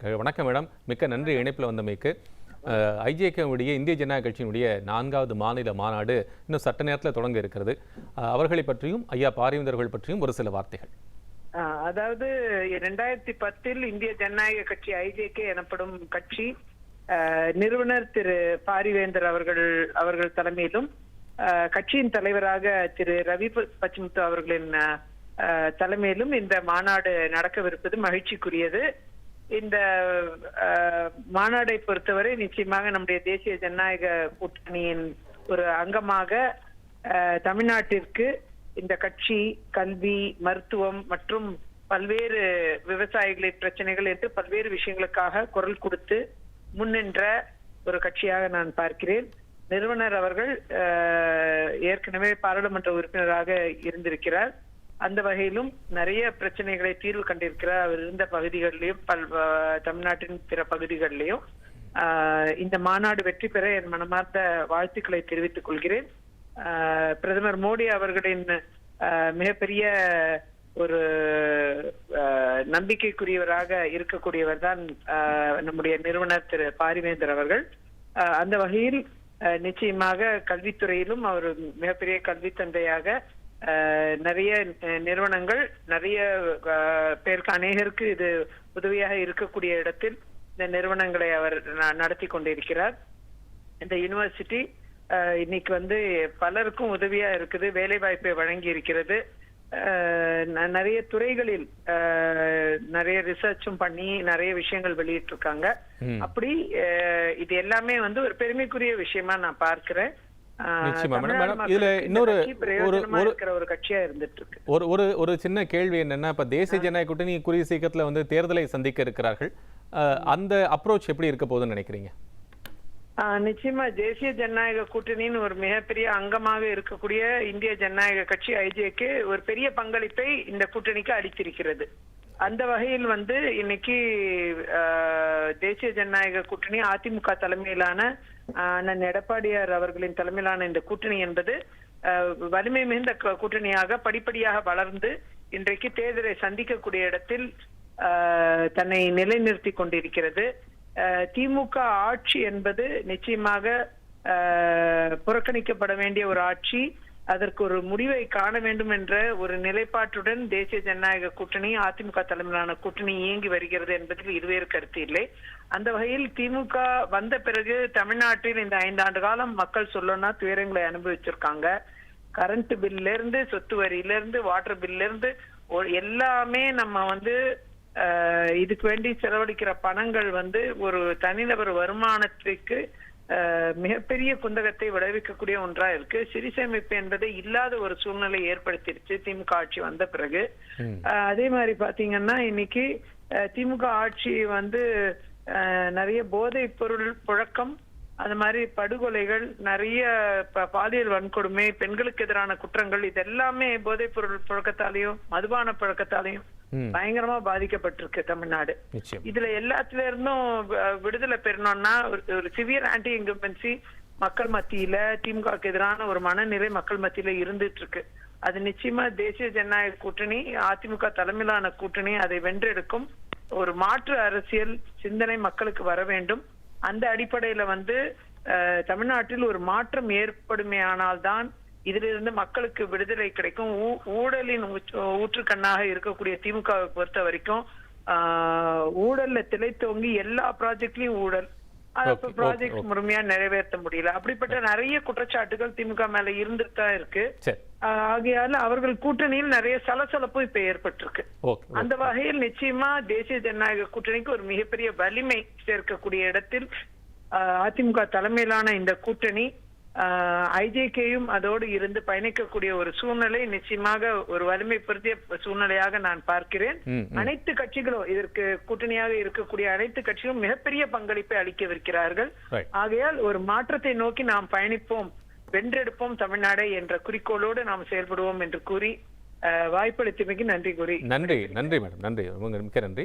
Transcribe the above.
வணக்கம் மேடம், மிக்க நன்றி இணைப்பில் வந்தமைக்கு. ஐஜேகேவுடைய இந்திய ஜனநாயக கட்சியினுடைய 4வது மாநில மாநாடு இன்னும் சட்ட நேரத்தில் தொடங்க இருக்கிறது. அவர்களை பற்றியும் ஐயா பாரிவேந்தர்கள் பற்றியும் ஒரு சில வார்த்தைகள். அதாவது 2010 இந்திய ஜனநாயக கட்சி ஐஜேகே எனப்படும் கட்சி நிறுவனர் திரு பாரிவேந்தர் அவர்கள் தலைமையிலும் கட்சியின் தலைவராக திரு ரவி பச்முத்து அவர்களின் தலைமையிலும் இந்த மாநாடு நடக்கவிருப்பது மகிழ்ச்சிக்குரியது. இந்த மாநாடை பொறுத்தவரை நிச்சயமாக நம்முடைய தேசிய ஜனநாயக கூட்டணியின் ஒரு அங்கமாக தமிழ்நாட்டிற்கு இந்த கட்சி கல்வி, மருத்துவம் மற்றும் பல்வேறு விவசாயிகளின் பிரச்சனைகள் என்று பல்வேறு விஷயங்களுக்காக குரல் கொடுத்து முன்னின்ற ஒரு கட்சியாக நான் பார்க்கிறேன். நிறுவனர் அவர்கள் ஏற்கனவே பாராளுமன்ற உறுப்பினராக இருந்திருக்கிறார். அந்த வகையிலும் நிறைய பிரச்சனைகளை தீர்வு கண்டிருக்கிறார். அவர் இருந்த பகுதிகளிலும் தமிழ்நாட்டின் பிற பகுதிகளிலையும் இந்த மாநாடு வெற்றி பெற என் மனமார்ந்த வாழ்த்துக்களை தெரிவித்துக் கொள்கிறேன். பிரதமர் மோடி அவர்களின் மிகப்பெரிய ஒரு நம்பிக்கைக்குரியவராக இருக்கக்கூடியவர் தான் நம்முடைய நிறுவனர் திரு பாரிவேந்தர் அவர்கள். அந்த வகையில் நிச்சயமாக கல்வித்துறையிலும் அவர் மிகப்பெரிய கல்வி தந்தையாக நிறைய நிறுவனங்கள், நிறைய பேருக்கு அநேகருக்கு இது உதவியாக இருக்கக்கூடிய இடத்தில் இந்த நிறுவனங்களை அவர் நடத்தி கொண்டிருக்கிறார். இந்த யூனிவர்சிட்டி இன்னைக்கு பலருக்கும் உதவியா இருக்குது, வேலை வாய்ப்பை வழங்கி இருக்கிறது. நிறைய துறைகளில் நிறைய ரிசர்ச்சும் பண்ணி நிறைய விஷயங்கள் வெளியிட்டு இருக்காங்க. அப்படி இது எல்லாமே ஒரு பெருமைக்குரிய விஷயமா நான் பார்க்கிறேன். ஒரு சின்ன கேள்வி என்னன்னா, இப்ப தேசிய ஜனநாயக கூட்டணி குறுகிய சீக்கிரத்துல தேர்தலை சந்திக்க இருக்கிறார்கள். அந்த அப்ரோச் எப்படி இருக்க போகுதுன்னு நினைக்கிறீங்க? நிச்சயமா தேசிய ஜனநாயக கூட்டணியின் ஒரு மிகப்பெரிய அங்கமாக இருக்கக்கூடிய இந்திய ஜனநாயக கட்சி ஐஜேகே ஒரு பெரிய பங்களிப்பை இந்த கூட்டணிக்கு அளித்திருக்கிறது. அந்த வகையில் இன்னைக்கு தேசிய ஜனநாயக கூட்டணி அதிமுக தலைமையிலான அண்ணன் எடப்பாடியார் அவர்களின் தலைமையிலான இந்த கூட்டணி என்பது வலிமை மிகுந்த கூட்டணியாக படிப்படியாக வளர்ந்து இன்றைக்கு தேர்தலை சந்திக்கக்கூடிய இடத்தில் தன்னை நிலைநிறுத்தி கொண்டிருக்கிறது. திமுக ஆட்சி என்பது நிச்சயமாக புறக்கணிக்கப்பட வேண்டிய ஒரு ஆட்சி. அதற்கு ஒரு முடிவை காண வேண்டும் என்ற ஒரு நிலைப்பாட்டுடன் தேசிய ஜனநாயக கூட்டணி அதிமுக தலைமையிலான கூட்டணி இயங்கி வருகிறது என்பதில் இருவேறு கருத்து இல்லை. அந்த வகையில் திமுக வந்த பிறகு தமிழ்நாட்டில் இந்த 5 ஆண்டு காலம் மக்கள் சொல்லணும்னா துயரங்களை அனுபவிச்சிருக்காங்க. கரண்ட் பில்ல இருந்து, சொத்து வரியில இருந்து, வாட்டர் பில்ல இருந்து எல்லாமே நம்ம இதுக்கு வேண்டி செலவழிக்கிற பணங்கள் ஒரு தனிநபர் வருமானத்திற்கு மிகப்பெரிய குந்தகத்தை விளைவிக்கக்கூடிய ஒன்றா இருக்கு. சிறு சேமிப்பு என்பதை இல்லாத ஒரு சூழ்நிலை ஏற்படுத்திருச்சு திமுக ஆட்சி வந்த பிறகு. அதே மாதிரி பாத்தீங்கன்னா இன்னைக்கு திமுக ஆட்சி நிறைய போதை பொருள் புழக்கம், அந்த மாதிரி படுகொலைகள், நிறைய பாலியல் வன்கொடுமை, பெண்களுக்கு எதிரான குற்றங்கள், இது எல்லாமே போதைப் பொருள் புழக்கத்தாலையும் மதுபான புழக்கத்தாலையும் பயங்கரமா பாதிக்கப்பட்டிருக்கு தமிழ்நாடு. இதுல எல்லாத்துல இருந்தும் விடுதலை பெறணும்னா ஒரு சிவியர் ஆன்டி இன்கம்பன்சி மக்கள் மத்தியில திமுகவுக்கு எதிரான ஒரு மனநிலை மக்கள் மத்தியில இருந்துட்டு இருக்கு. அது நிச்சயமா தேசிய ஜனநாயக கூட்டணி அதிமுக தலைமையிலான கூட்டணி அதை வென்றெடுக்கும். ஒரு மாற்று அரசியல் சிந்தனை மக்களுக்கு வர வேண்டும். அந்த அடிப்படையில தமிழ்நாட்டில் ஒரு மாற்றம் ஏற்படுமையானால்தான் இதிலிருந்து மக்களுக்கு விடுதலை கிடைக்கும். ஊழலின் ஊற்றுக்கண்ணாக இருக்கக்கூடிய திமுகவை பொறுத்த வரைக்கும் ஊழல்ல திளைத்தோங்கி எல்லா ப்ராஜெக்ட்லயும் ஊழல், ப்ராஜெக்ட் முழுமையா நிறைவேற்ற முடியல. அப்படிப்பட்ட நிறைய குற்றச்சாட்டுகள் திமுக மேல இருந்துட்டு தான் இருக்கு. ஆகையால அவர்கள் கூட்டணியில் நிறைய சலசலப்பும் இப்ப ஏற்பட்டிருக்கு. அந்த வகையில் நிச்சயமா தேசிய ஜனநாயக கூட்டணிக்கு ஒரு மிகப்பெரிய வலிமை சேர்க்கக்கூடிய இடத்தில் அதிமுக தலைமையிலான இந்த கூட்டணி ஐஜேகேயும் அதோடு இருந்து பயணிக்கக்கூடிய ஒரு சூழ்நிலை நிச்சயமாக ஒரு வலிமை பொருத்திய சூழ்நிலையாக நான் பார்க்கிறேன். அனைத்து கட்சிகளும் இதற்கு கூட்டணியாக இருக்கக்கூடிய அனைத்து கட்சிகளும் மிகப்பெரிய பங்களிப்பை அளிக்கவிருக்கிறார்கள். ஆகையால் ஒரு மாற்றத்தை நோக்கி நாம் பயணிப்போம், வென்றெடுப்போம் தமிழ்நாடை என்ற குறிக்கோளோடு நாம் செயல்படுவோம் என்று கூறி வாய்ப்பளித்தமைக்கு நன்றி கூறி. நன்றி மேடம், நன்றி, மிக்க நன்றி.